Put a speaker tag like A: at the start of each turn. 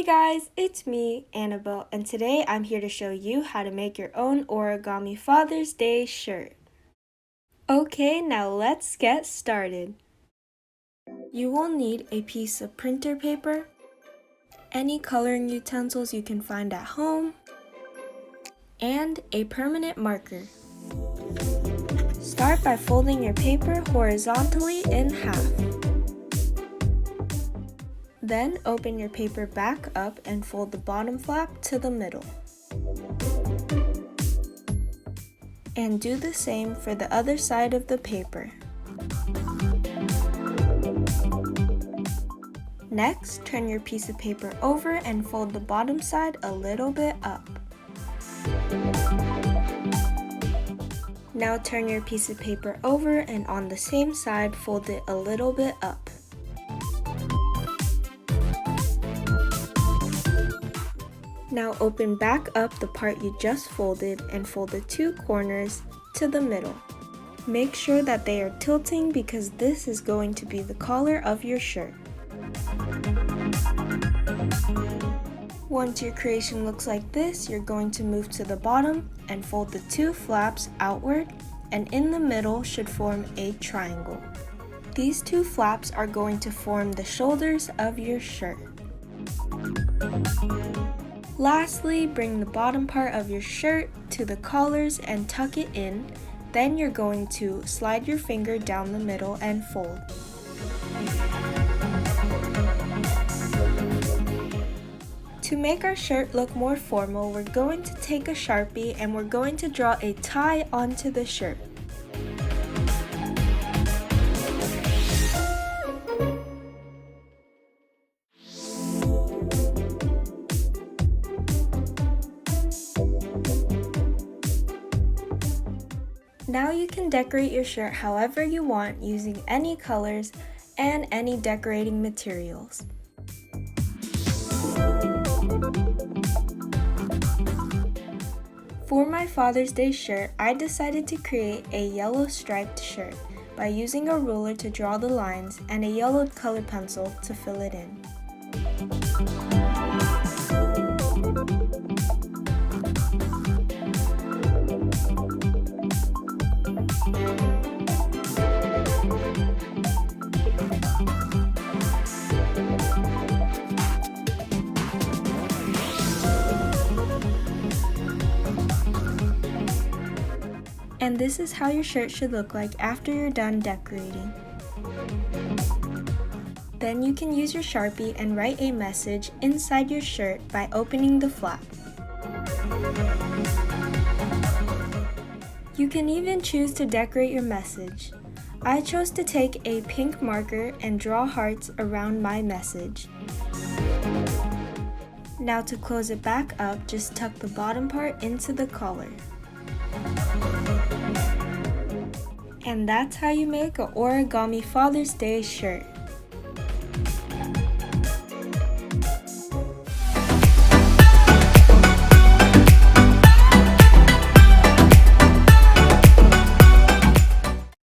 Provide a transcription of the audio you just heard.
A: guys, it's me, Annabelle, and today I'm here to show you how to make your own origami Father's Day shirt. Okay, now let's get started. You will need a piece of printer paper, any coloring utensils you can find at home, and a permanent marker. Start by folding your paper horizontally in half. Then open your paper back up and fold the bottom flap to the middle. And do the same for the other side of the paper. Next, turn your piece of paper over and fold the bottom side a little bit up. Now turn your piece of paper over and on the same side fold it a little bit up. Now open back up the part you just folded and fold the two corners to the middle. Make sure that they are tilting because this is going to be the collar of your shirt. Once your creation looks like this, you're going to move to the bottom and fold the two flaps outward, and in the middle should form a triangle. These two flaps are going to form the shoulders of your shirt. Lastly, bring the bottom part of your shirt to the collars and tuck it in. Then you're going to slide your finger down the middle and fold. To make our shirt look more formal, we're going to take a Sharpie and we're going to draw a tie onto the shirt. Now you can decorate your shirt however you want using any colors and any decorating materials. For my Father's Day shirt, I decided to create a yellow striped shirt by using a ruler to draw the lines and a yellow colored pencil to fill it in. And this is how your shirt should look like after you're done decorating. Then you can use your Sharpie and write a message inside your shirt by opening the flap. You can even choose to decorate your message. I chose to take a pink marker and draw hearts around my message. Now to close it back up, just tuck the bottom part into the collar. And that's how you make an origami Father's Day shirt.